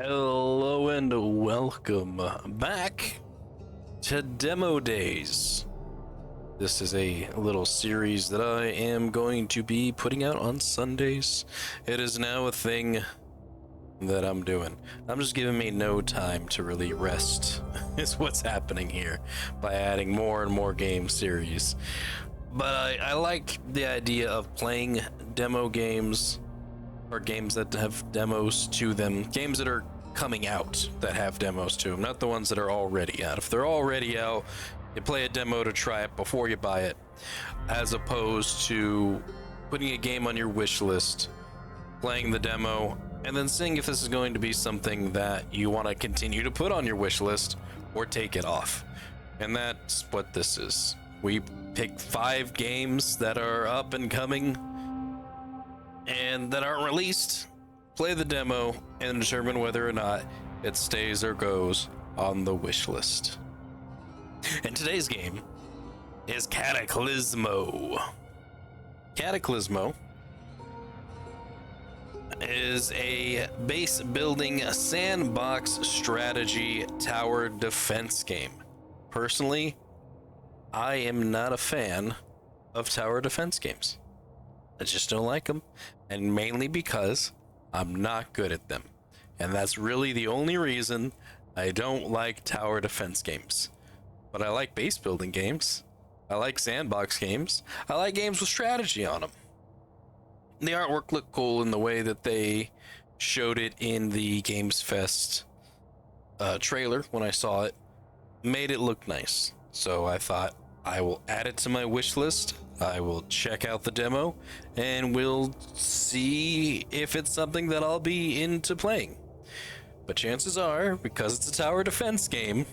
Hello and welcome back to Demo Days. This is a little series that I am going to be putting out on Sundays. It is now a thing that I'm doing. I'm just giving me no time to really rest is what's happening here by adding more and more game series. But I like the idea of playing demo games or games that have demos to them, games that are coming out that have demos to them, not the ones that are already out. If they're already out, you play a demo to try it before you buy it, as opposed to putting a game on your wish list, playing the demo, and then seeing if this is going to be something that you want to continue to put on your wish list or take it off. And that's what this is. We pick 5 games that are up and coming and that aren't released, play the demo, and determine whether or not it stays or goes on the wish list. And today's game is Cataclismo. Cataclismo is a base building sandbox strategy tower defense game. Personally, I am not a fan of tower defense games. I just don't like them, and mainly because I'm not good at them. And that's really the only reason I don't like tower defense games. But I like base building games. I like sandbox games. I like games with strategy on them. The artwork looked cool in the way that they showed it in the Games Fest trailer when I saw it. Made it look nice. So I thought I will add it to my wish list. I will check out the demo and we'll see if it's something that I'll be into playing. But chances are, because it's a tower defense game,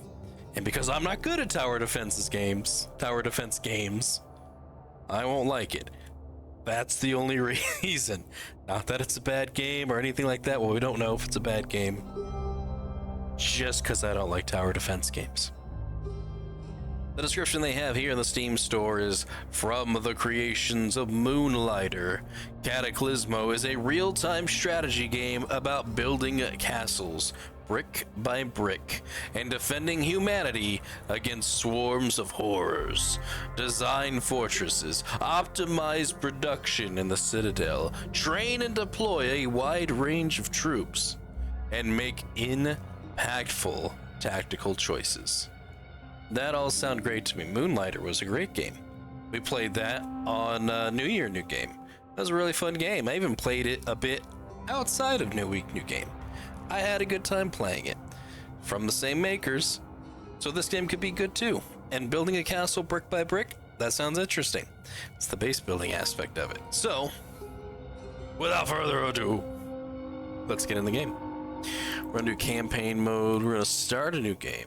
and because I'm not good at tower defense games, I won't like it. That's the only reason. Not that it's a bad game or anything like that. Well, we don't know if it's a bad game. Just because I don't like tower defense games. The description they have here in the Steam store is, from the creations of Moonlighter, Cataclismo is a real-time strategy game about building castles, brick by brick, and defending humanity against swarms of horrors. Design fortresses, optimize production in the Citadel, train and deploy a wide range of troops, and make impactful tactical choices. That all sound great to me. Moonlighter was a great game. We played that on New Year New Game. That was a really fun game. I even played it a bit outside of New Week New Game. I had a good time playing it. From the same makers, so this game could be good too. And building a castle brick by brick, that sounds interesting. It's the base building aspect of it. So, without further ado, let's get in the game. We're gonna do campaign mode. We're gonna start a new game.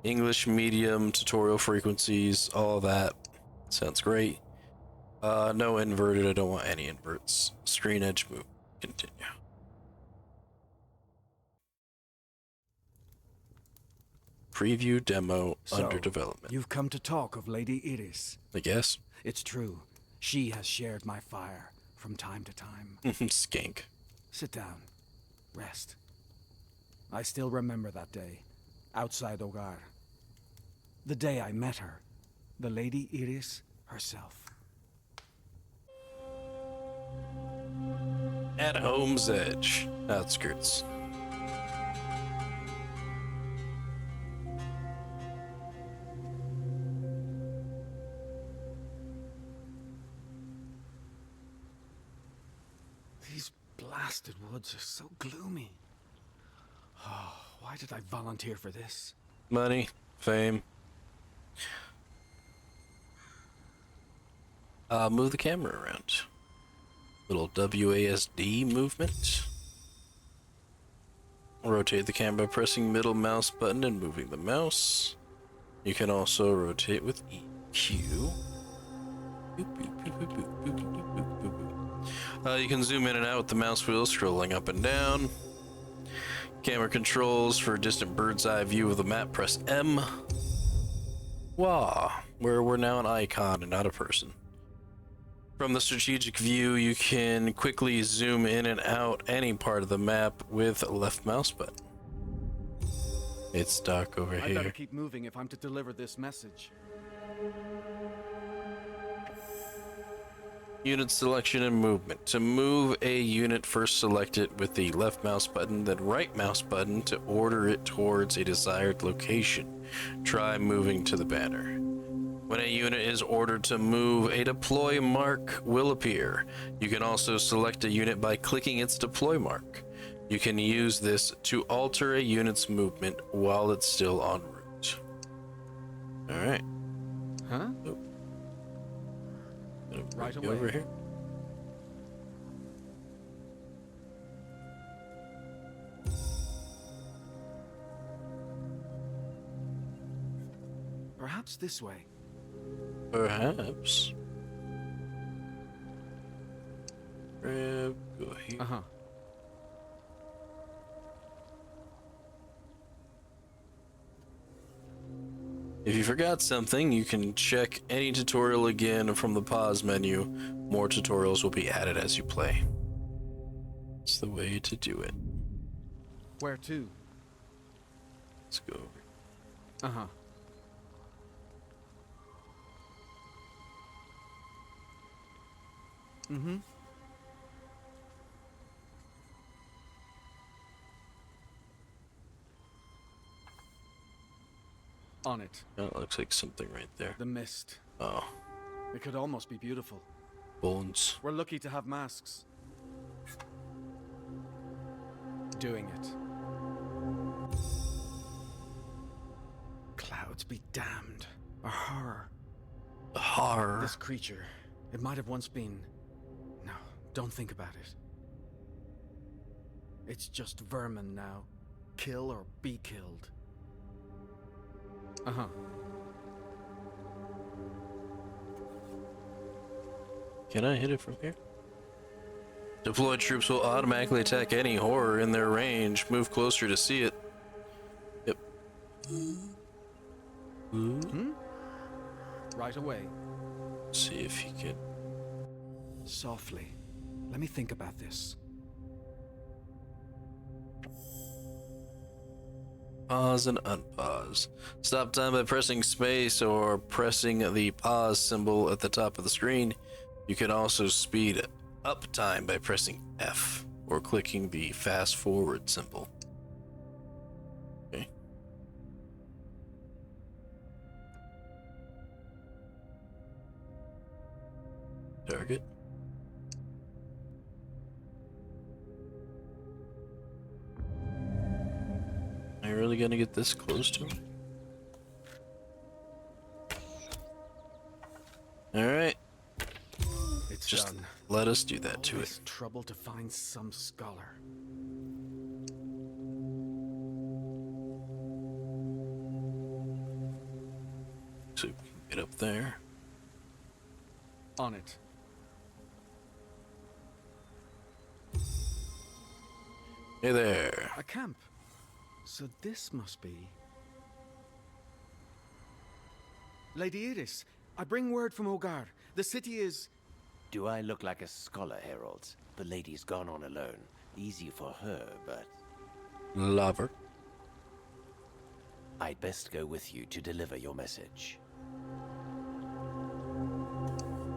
English medium, tutorial frequencies, all that. Sounds great. No inverted, I don't want any inverts. Screen edge move, continue. Preview demo under development. You've come to talk of Lady Iris. I guess. It's true. She has shared my fire from time to time. Skank. Sit down. Rest. I still remember that day, outside Hogar. The day I met her, the Lady Iris herself. At Home's Edge, outskirts. These blasted woods are so gloomy. Oh, why did I volunteer for this? Money, fame. Move the camera around. Little WASD movement. Rotate the camera by pressing middle mouse button and moving the mouse. You can also rotate with EQ. You can zoom in and out with the mouse wheel, scrolling up and down. Camera controls for distant bird's eye view of the map, press M. Wow, we're now an icon and not a person. From the strategic view, you can quickly zoom in and out any part of the map with a left mouse button. It's dark over I better here. keep moving if I'm to deliver this message. Unit selection and movement. To move a unit, first select it with the left mouse button, then right mouse button to order it towards a desired location. Try moving to the banner. When a unit is ordered to move, a deploy mark will appear. You can also select a unit by clicking its deploy mark. You can use this to alter a unit's movement while it's still en route. Alright. Huh? Oh. Right Over away. here. Perhaps this way. Perhaps. Grab, go here. Uh-huh. If you forgot something, you can check any tutorial again from the pause menu. More tutorials will be added as you play. It's the way to do it. Where to? Let's go over. Uh-huh. Mm-hmm. On it. That looks like something right there. The mist. Oh, It could almost be beautiful. bones. We're lucky to have masks. Doing it. Clouds be damned. A horror. Horror. This creature, it might have once been... No, don't think about it. It's just vermin now. Kill or be killed. Uh-huh. Can I hit it from here? Deployed troops will automatically attack any horror in their range. Move closer to see it. Yep. Right away. See if you can. Softly. Let me think about this. Pause and unpause. Stop time by pressing space or pressing the pause symbol at the top of the screen. You can also speed up time by pressing F or clicking the fast forward symbol. Okay. Target. Am I really gonna get this close to him? Alright, It's just done. let us do that to it. It's trouble to find some scholar. So we can get up there. On it. Hey there. A camp. So this must be... Lady Iris, I bring word from Ogar. The city is... Do I look like a scholar, Herald? The lady's gone on alone. Easy for her, but Lover. I'd best go with you to deliver your message.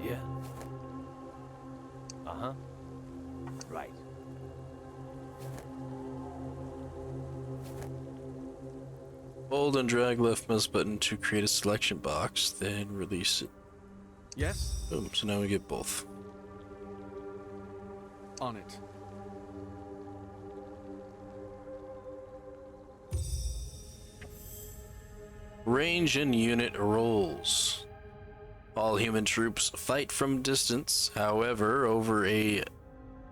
Yeah. Uh-huh. Right. Hold and drag left mouse button to create a selection box, then release it. Yes? Boom, so now we get both. On it. Range and unit roles. All human troops fight from distance, however, over a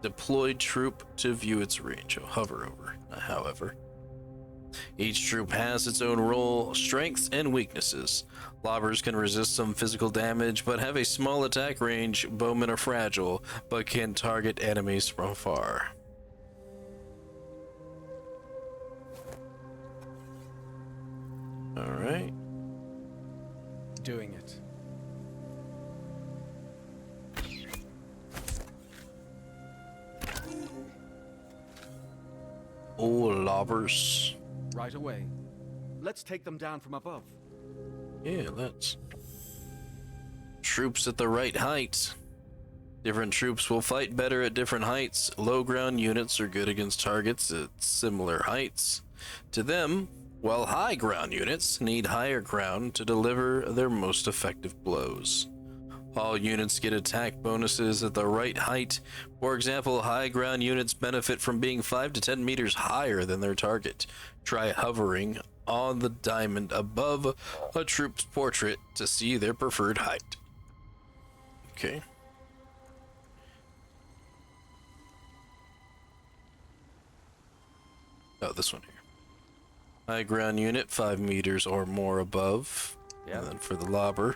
deployed troop to view its range. Oh, hover over, not however. Each troop has its own role, strengths, and weaknesses. Lobbers can resist some physical damage, but have a small attack range. Bowmen are fragile, but can target enemies from afar. Alright. Doing it. lobbers. Right away. Let's take them down from above. Yeah, let's. Troops at the right height. Different troops will fight better at different heights. Low ground units are good against targets at similar heights to them, while high ground units need higher ground to deliver their most effective blows. All units get attack bonuses at the right height. For example, high ground units benefit from being 5 to 10 meters higher than their target. Try hovering on the diamond above a troop's portrait to see their preferred height. Okay. Oh, this one here. High ground unit, 5 meters or more above. Yep. And then for the lobber,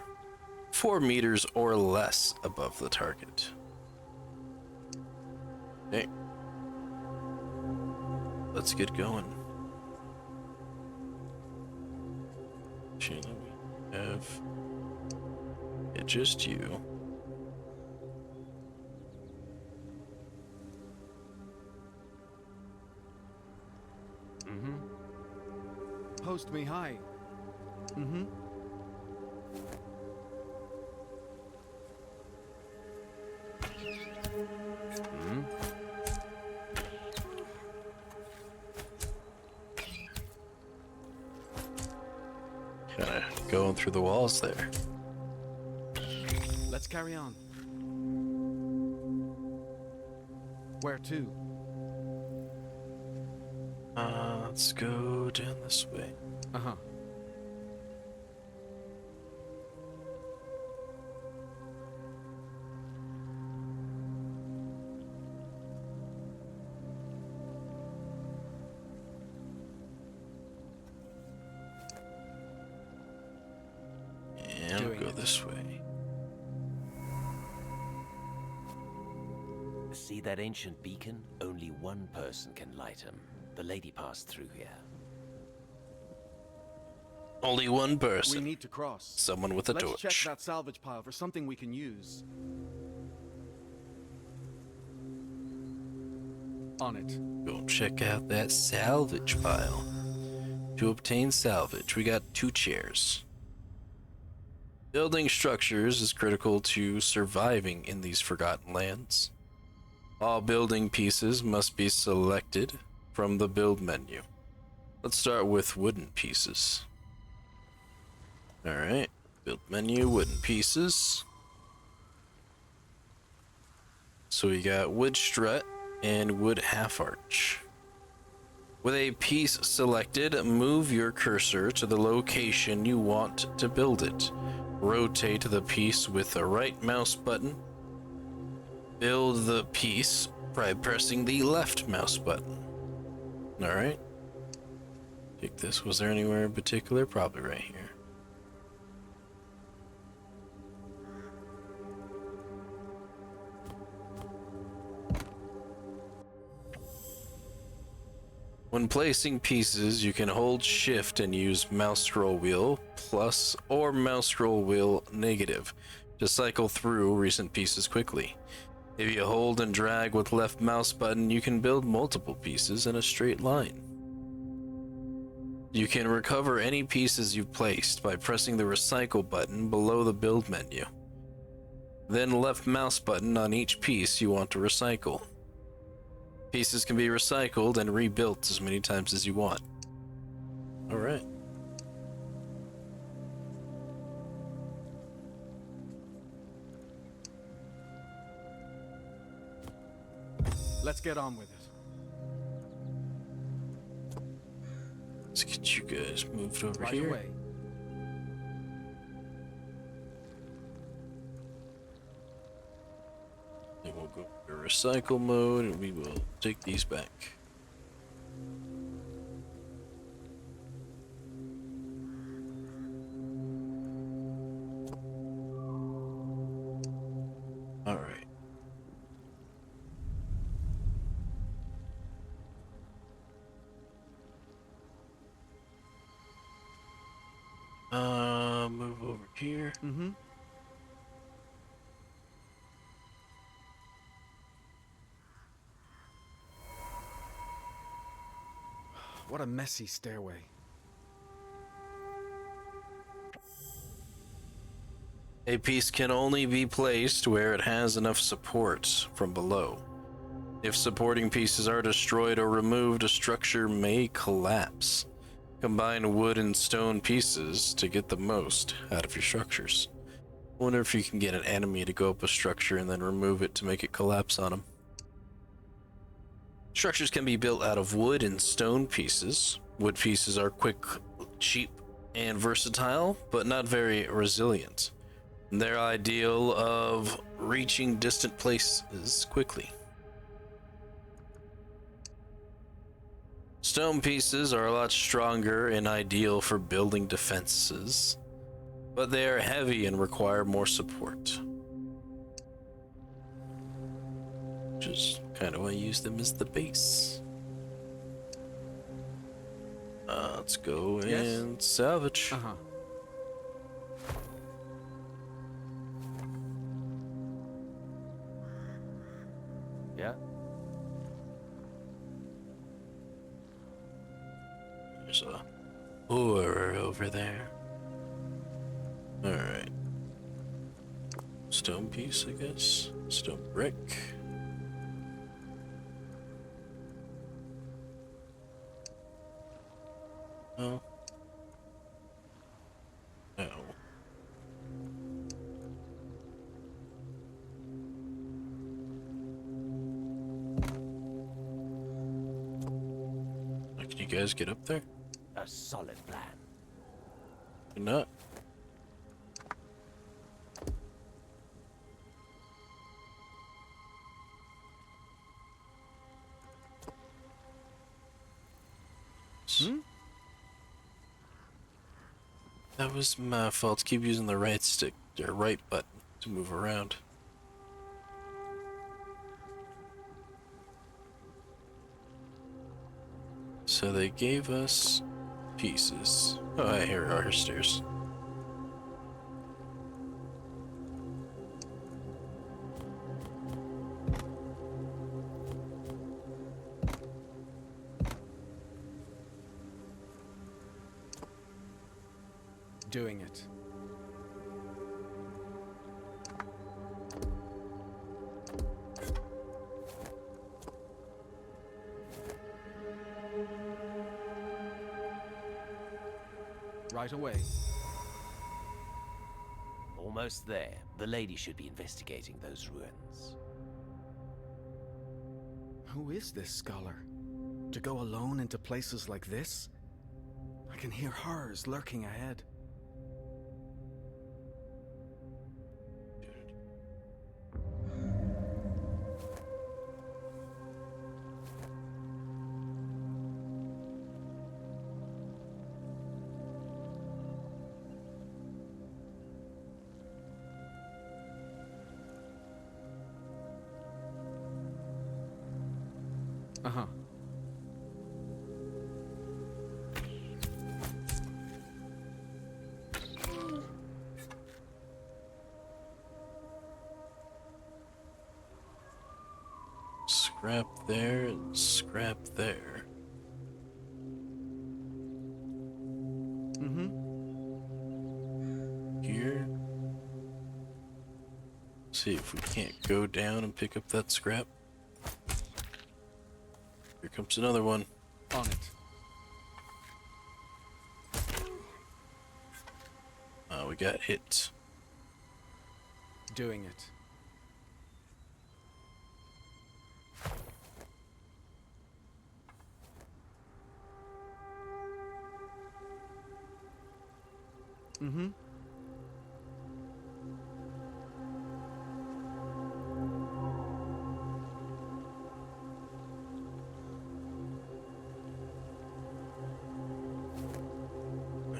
4 meters or less above the target. Okay. Let's get going. Sheila, we have just you. Post me high. Mm-hmm. Kind of going through the walls there. Let's carry on. Where to? Let's go down this way. Uh-huh. And we'll go this way. See that ancient beacon? Only one person can light him. The lady passed through here. Only one We person. need to cross. Someone with a Let's torch. check that salvage pile for something we can use. On it. Go check out that salvage pile. To obtain salvage, we got 2 chairs. Building structures is critical to surviving in these forgotten lands. All building pieces must be selected from the build menu. Let's start with wooden pieces. Alright, build menu, wooden pieces. So we got wood strut and wood half arch. With a piece selected, move your cursor to the location you want to build it. Rotate the piece with the right mouse button. Build the piece by pressing the left mouse button. Alright. Take this. Was there anywhere in particular? Probably right here. When placing pieces, you can hold shift and use mouse scroll wheel plus or mouse scroll wheel negative to cycle through recent pieces quickly. If you hold and drag with left mouse button, you can build multiple pieces in a straight line. You can recover any pieces you've placed by pressing the recycle button below the build menu. Then left mouse button on each piece you want to recycle. Pieces can be recycled and rebuilt as many times as you want. Alright. Let's get on with it. Let's get you guys moved over Right here. away. Then we'll go to recycle mode and we will take these back. Alright. Move over here. Mm-hmm. what a messy stairway. A piece can only be placed where it has enough support from below. If supporting pieces are destroyed or removed, a structure may collapse. Combine wood and stone pieces to get the most out of your structures. I wonder if you can get an enemy to go up a structure and then remove it to make it collapse on them. Structures can be built out of wood and stone pieces. Wood pieces are quick, cheap, and versatile, but not very resilient. They're ideal of reaching distant places quickly. Stone pieces are a lot stronger and ideal for building defenses, but they are heavy and require more support. Which is kind of why I use them as the base. Let's go and salvage. Yeah? There's a horror over there. Alright. Stone piece, I guess. Stone brick. Oh. No. Can you guys get up there? A solid plan. You're not. That was my fault. Keep using the right stick or right button to move around. So they gave us pieces. Oh, here are our stairs. Doing it. Right away. Almost there. The lady should be investigating those ruins. Who is this scholar? To go alone into places like this? I can hear horrors lurking ahead. Uh-huh. Scrap there and scrap there. Mm-hmm. Here. See if we can't go down and pick up that scrap. Here comes another one. On it. We got hit. Doing it. Mm-hmm.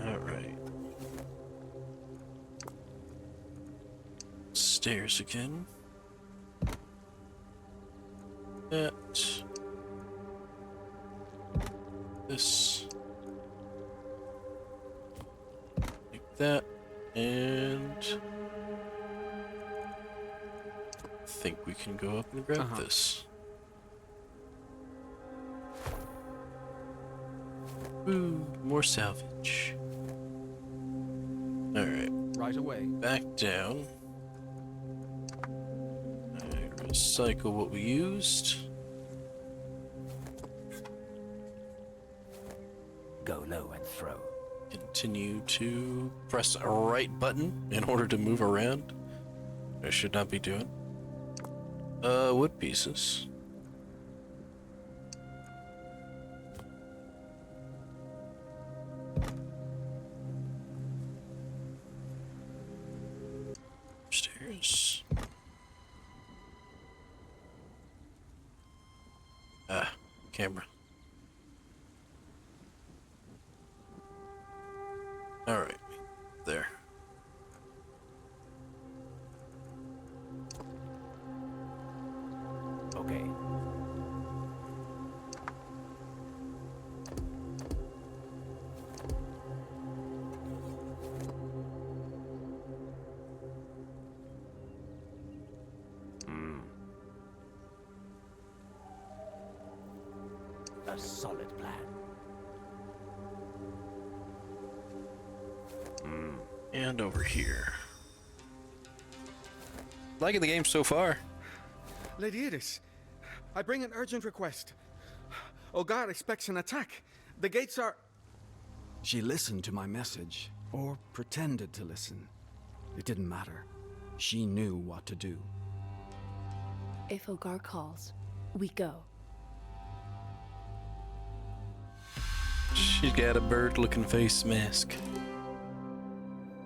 All right. Stairs again. That. This. Like that. And I think we can go up and grab this. Ooh, more salvage. Alright, Right away. back down. Alright, recycle what we used. Go low and throw. Continue to press a right button in order to move around. I should not be doing. Wood pieces. Upstairs. Camera. Alright, there. Okay. A solid plan. And over here. Liking the game so far. Lady Iris, I bring an urgent request. Ogar expects an attack. The gates are... She listened to my message, or pretended to listen. It didn't matter. She knew what to do. If Ogar calls, we go. She's got a bird-looking face mask.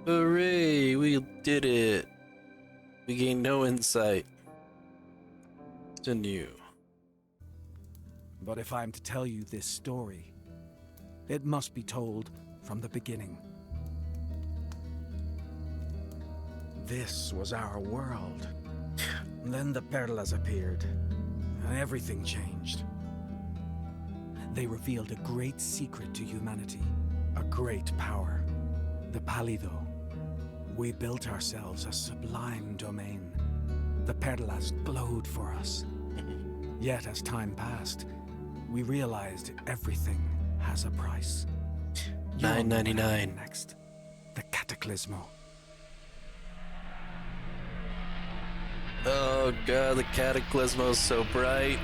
Hooray, we did it. We gained no insight. Continue. But if I'm to tell you this story, it must be told from the beginning. This was our world. Then the Perlas appeared, and everything changed. They revealed a great secret to humanity, a great power, the Palido. We built ourselves a sublime domain. The Perlas glowed for us. Yet as time passed, we realized everything has a price. $9.99. Next, the Cataclismo. Oh god, the Cataclismo is so bright.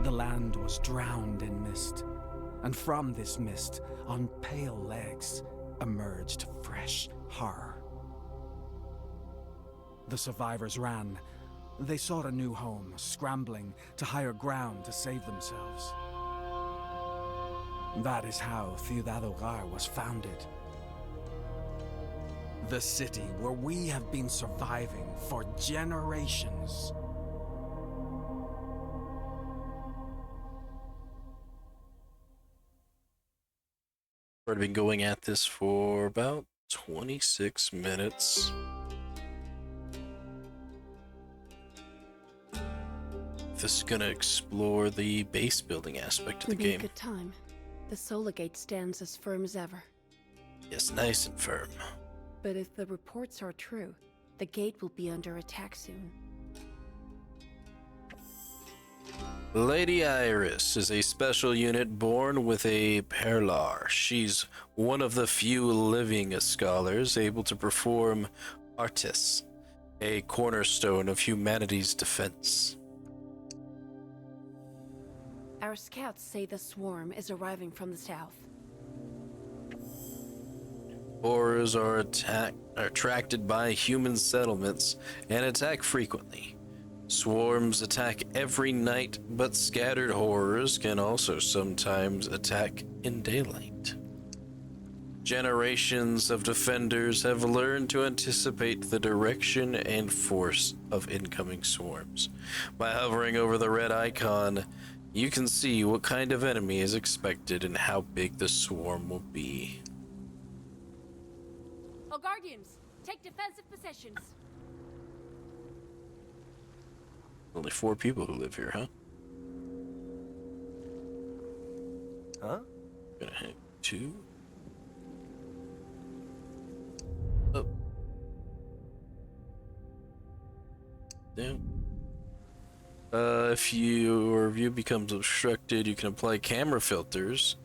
The land was drowned in mist, and from this mist, on pale legs, emerged fresh horror. The survivors ran. They sought a new home, scrambling to higher ground to save themselves. That is how Ciudad Hogar was founded. The city where we have been surviving for generations. We've been going at this for about 26 minutes. This is gonna explore the base building aspect of the We'll be game. a good time. The Solar Gate stands as firm as ever. Yes, nice and firm. But if the reports are true, the gate will be under attack soon. Lady Iris is a special unit born with a Perlar. She's one of the few living scholars able to perform Artis, a cornerstone of humanity's defense. Our scouts say the swarm is arriving from the south. Horrors are attracted by human settlements and attack frequently. Swarms attack every night, but scattered horrors can also sometimes attack in daylight. Generations of defenders have learned to anticipate the direction and force of incoming swarms. By hovering over the red icon, you can see what kind of enemy is expected and how big the swarm will be. Oh, Guardians, take defensive positions. Only 4 people who live here, huh? Huh? Gonna hit 2. Up. Down. If your view becomes obstructed, you can apply camera filters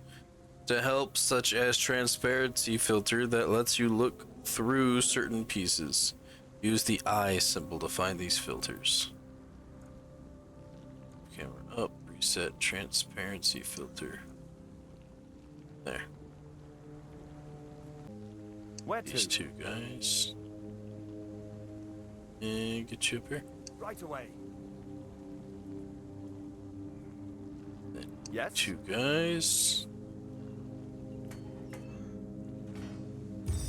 to help, such as transparency filter that lets you look through certain pieces. Use the eye symbol to find these filters. Camera up, reset transparency filter. There. Where These to? two guys. And get you up here. Right away. Then Yes? two guys.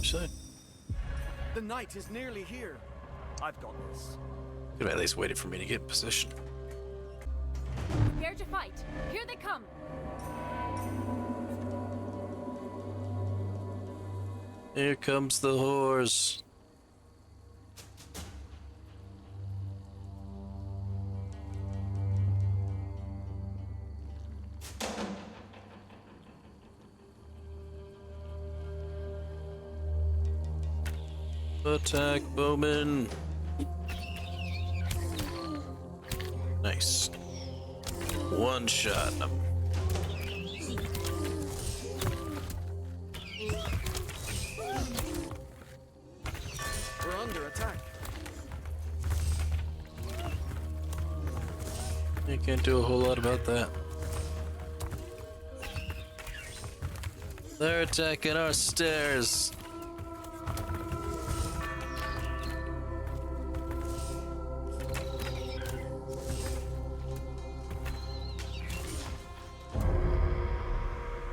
Side. The night is nearly here. I've got this. Could have at least waited for me to get in position. Prepare to fight. Here they come. Here comes the horse. Attack, Bowman. Nice. One shot. We're under attack. You can't do a whole lot about that. They're attacking our stairs.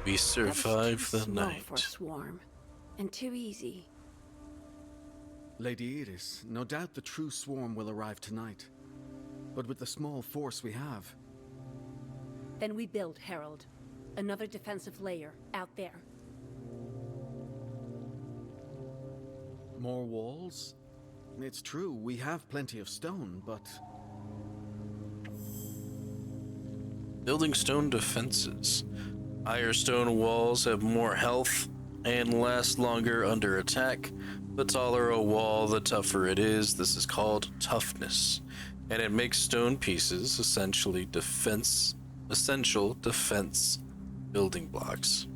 We survive the night. For a swarm, and too easy. Lady Edith, no doubt the true swarm will arrive tonight. But with the small force we have, Then we build Herald, another defensive layer out there. more walls? It's true, we have plenty of stone, but Building stone defenses. Higher stone walls have more health and last longer under attack. The taller a wall, the tougher it is. This is called toughness, and it makes stone pieces essential defense building blocks.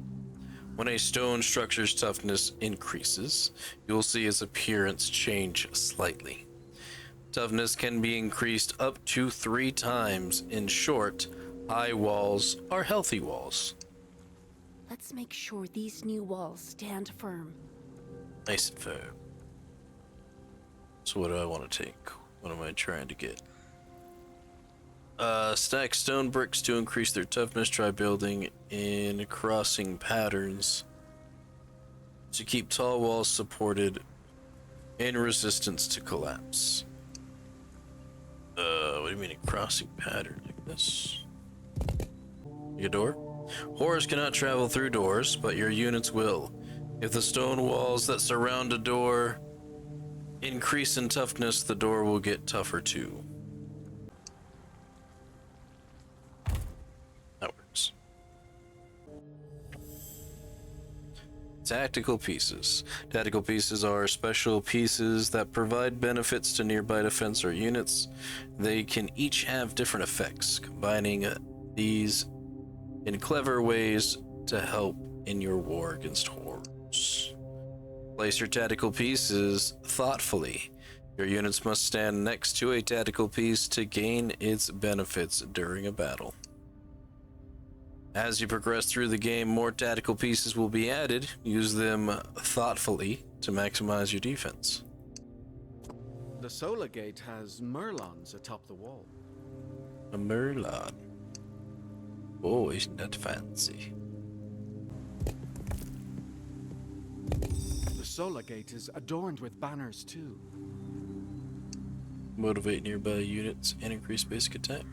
When a stone structure's toughness increases, you'll see its appearance change slightly. Toughness can be increased up to 3 times. In short, high walls are healthy walls. Let's make sure these new walls stand firm. Nice and firm. So what do I want to take? What am I trying to get? Stack stone bricks to increase their toughness. Try building in crossing patterns to keep tall walls supported and resistance to collapse. What do you mean a crossing pattern like this? Like a door? Horrors cannot travel through doors, but your units will. If the stone walls that surround a door increase in toughness, the door will get tougher too. That works. Tactical pieces. Tactical pieces are special pieces that provide benefits to nearby defense or units. They can each have different effects, combining these in clever ways to help in your war against horrors. Place your tactical pieces thoughtfully. Your units must stand next to a tactical piece to gain its benefits during a battle. As you progress through the game, more tactical pieces will be added. Use them thoughtfully to maximize your defense. the Solar Gate has Merlons atop the wall. A Merlon. Oh, isn't that fancy? The Solar Gate is adorned with banners too. Motivate nearby units and increase basic attack.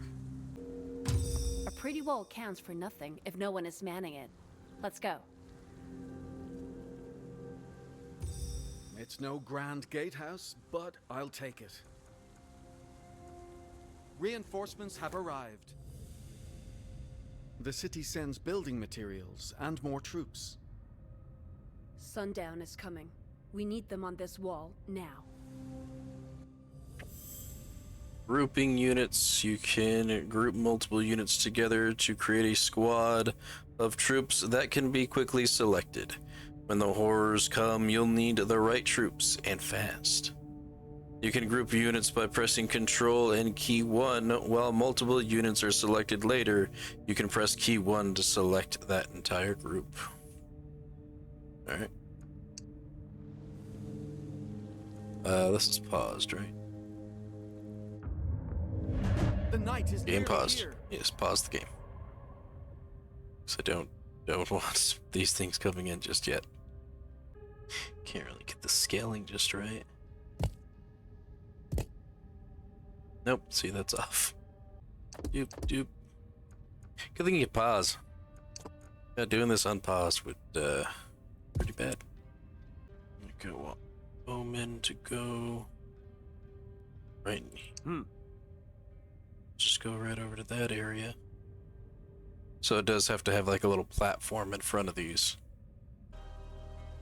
A pretty wall counts for nothing if no one is manning it. Let's go. It's no grand gatehouse, but I'll take it. Reinforcements have arrived. The city sends building materials and more troops. Sundown is coming. We need them on this wall now. grouping units. You can group multiple units together to create a squad of troops that can be quickly selected. When the horrors come, you'll need the right troops, and fast. You can group units by pressing Control and key 1. While multiple units are selected later, you can press key 1 to select that entire group. Alright. This is paused, right? The night is Game nearly paused. here. Yes, pause the game. So don't want these things coming in just yet. Can't really get the scaling just right. Nope, see, that's off. Doop, doop. Good thing you can pause. Yeah, doing this unpaused would, pretty bad. Okay, well, Omen to go right. Just go right over to that area. So it does have to have like a little platform in front of these.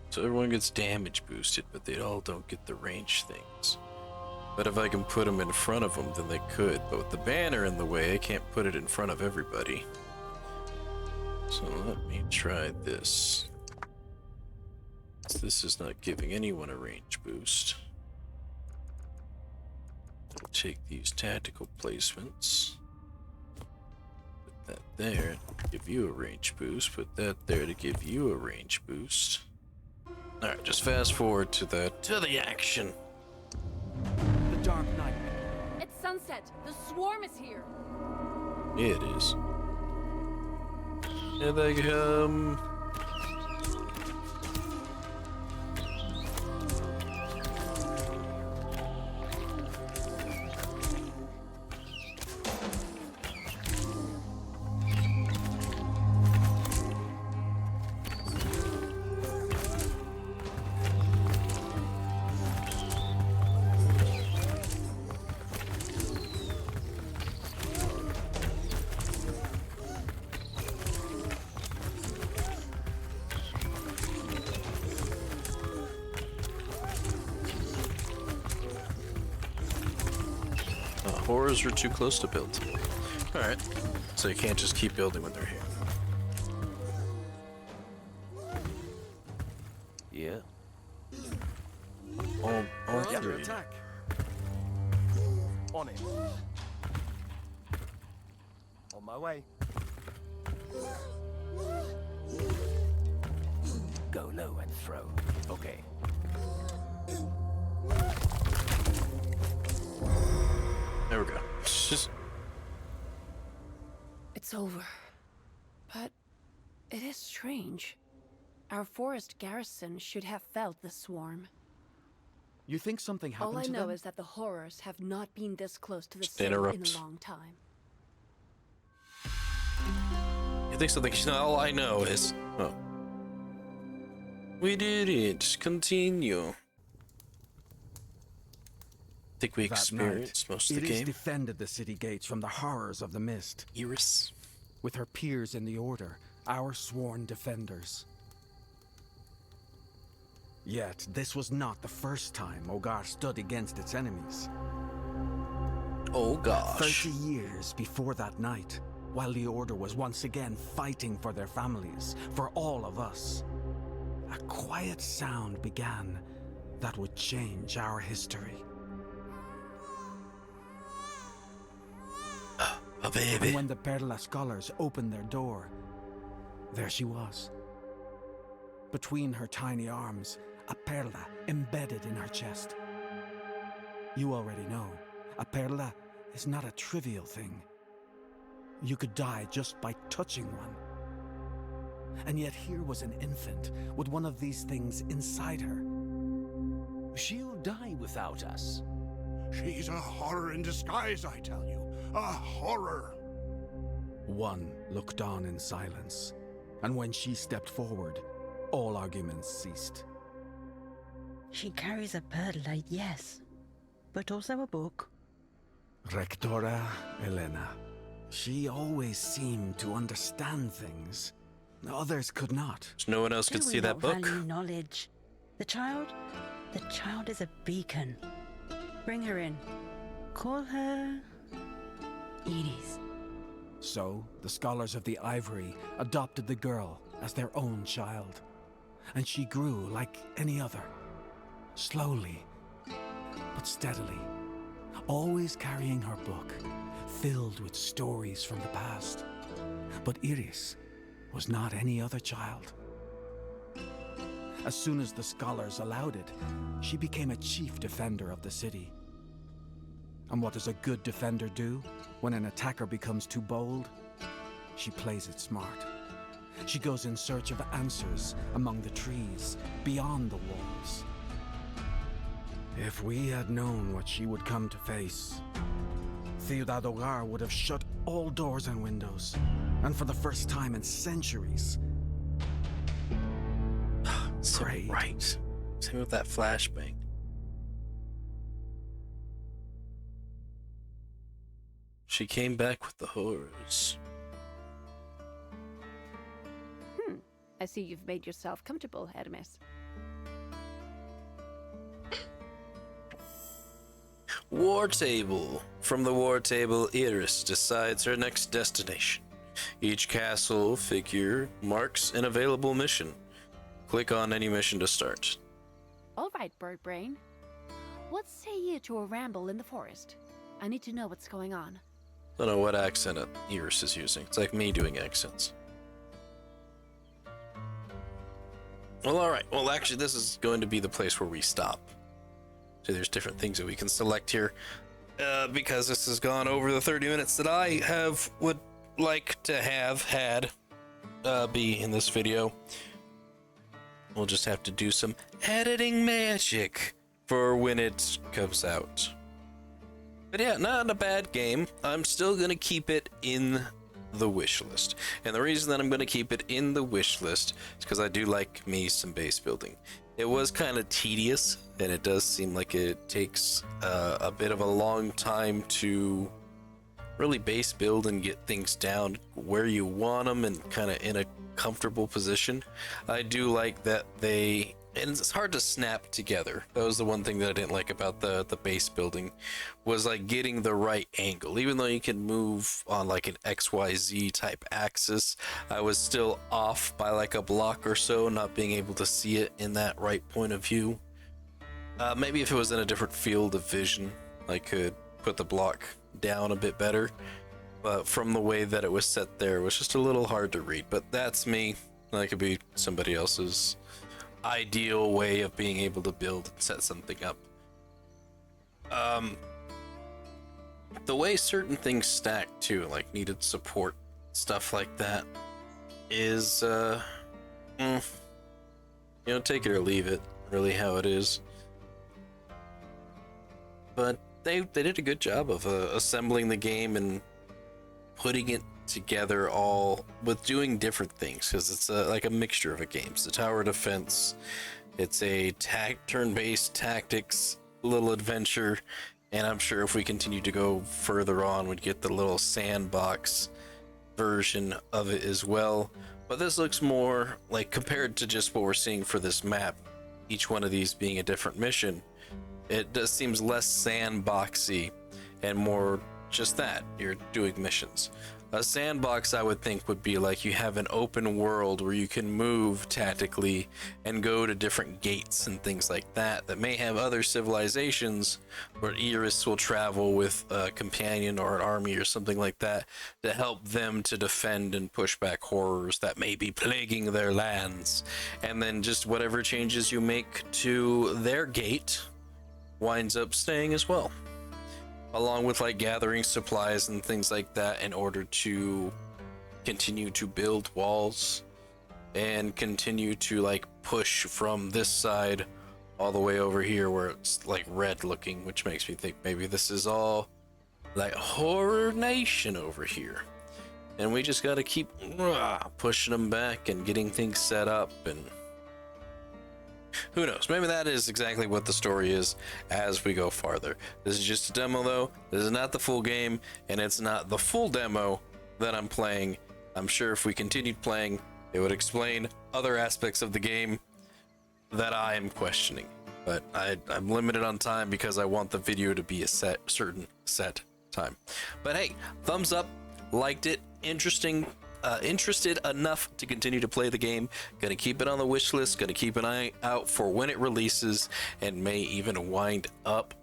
So everyone gets damage boosted, but they all don't get the range things. But if I can put them in front of them, then they could. But with the banner in the way, I can't put it in front of everybody. So let me try this. This is not giving anyone a range boost. I'll take these tactical placements. Put that there to give you a range boost. Put that there to give you a range boost. Alright, just fast forward to the action. The Dark Night. It's sunset. The swarm is here. It is. Here they come. Horrors are too close to build. Alright, so you can't just keep building when they're here. Yeah. All We're under three. attack. On it. On my way. Go low and throw. Okay. There we go. Just It's over. But it is strange. Our forest garrison should have felt the swarm. You think something happened All I to know them? is that the horrors have not been this close to the Just city in interrupt. a long time. you think something? All I know is, oh, we did it. Continue. I think we That experienced night, most of the Iris game. defended the city gates from the horrors of the mist, Iris. with her peers in the Order, our sworn defenders. Yet, this was not the first time Ogar stood against its enemies. Oh gosh. 30 years before that night, while the Order was once again fighting for their families, for all of us, a quiet sound began that would change our history. A baby. And when the Perla scholars opened their door, there she was. Between her tiny arms, a perla embedded in her chest. You already know, a perla is not a trivial thing. You could die just by touching one. And yet here was an infant with one of these things inside her. She'll die without us. She's a horror in disguise, I tell you. A horror. One looked on in silence, and when she stepped forward, all arguments ceased. She carries a perla, yes, but also a book. Rectora Elena. She always seemed to understand things. Others could not. So no one else could Do we see that not book. value knowledge? The child is a beacon. Bring her in. Call her Iris. So, the Scholars of the Ivory adopted the girl as their own child. And she grew like any other. Slowly, but steadily. Always carrying her book, filled with stories from the past. But Iris was not any other child. As soon as the Scholars allowed it, she became a chief defender of the city. And what does a good defender do when an attacker becomes too bold? She plays it smart. She goes in search of answers among the trees, beyond the walls. If we had known what she would come to face, Ciudad Hogar would have shut all doors and windows. And for the first time in centuries, So prayed. right. Same with that flashbang. She came back with the horrors. I see you've made yourself comfortable, Hermes. War table. From the war table, Iris decides her next destination. Each castle figure marks an available mission. Click on any mission to start. All right, Bird Brain. What say you to a ramble in the forest? I need to know what's going on. I don't know what accent Iris is using. It's like me doing accents. Well, alright. Well, actually, this is going to be the place where we stop. So there's different things that we can select here. Because this has gone over the 30 minutes that I would like to have had be in this video. We'll just have to do some editing magic for when it comes out. But yeah, not a bad game. I'm still going to keep it in the wish list. And the reason that I'm going to keep it in the wish list is because I do like me some base building. It was kind of tedious, and it does seem like it takes a bit of a long time to really base build and get things down where you want them and kind of in a comfortable position. I do like that and it's hard to snap together. That was the one thing that I didn't like about the base building, was like getting the right angle. Even though you can move on like an XYZ type axis, I was still off by like a block or so, not being able to see it in that right point of view. Maybe if it was in a different field of vision, I could put the block down a bit better. But from the way that it was set there, it was just a little hard to read. But that's me. That could be somebody else's ideal way of being able to build and set something up. The way certain things stack too, like needed support, stuff like that, is take it or leave it, really how it is. But they did a good job of assembling the game and putting it together all with doing different things, because it's like a mixture of a game. It's a tower defense, it's a turn-based tactics little adventure, and I'm sure if we continue to go further on we'd get the little sandbox version of it as well. But this looks more like, compared to just what we're seeing for this map, each one of these being a different mission, it does seems less sandboxy and more just that you're doing missions. A sandbox, I would think, would be like you have an open world where you can move tactically and go to different gates and things like that may have other civilizations, where Iris will travel with a companion or an army or something like that to help them to defend and push back horrors that may be plaguing their lands. And then just whatever changes you make to their gate winds up staying as well, along with like gathering supplies and things like that in order to continue to build walls and continue to like push from this side all the way over here where it's like red looking, which makes me think maybe this is all like Horror Nation over here, and we just got to keep pushing them back and getting things set up. And who knows, maybe that is exactly what the story is as we go farther. This is just a demo though. This is not the full game, and it's not the full demo that I'm playing. I'm sure if we continued playing, it would explain other aspects of the game that I am questioning. but I'm limited on time because I want the video to be a certain set time. But hey, thumbs up, liked it, interesting, interested enough to continue to play the game. Gonna keep it on the wish list, gonna keep an eye out for when it releases, and may even wind up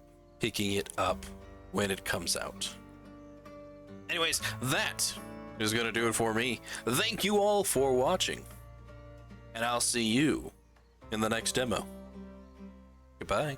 picking it up when it comes out. Anyways, that is gonna do it for me. Thank you all for watching, and I'll see you in the next demo. Goodbye.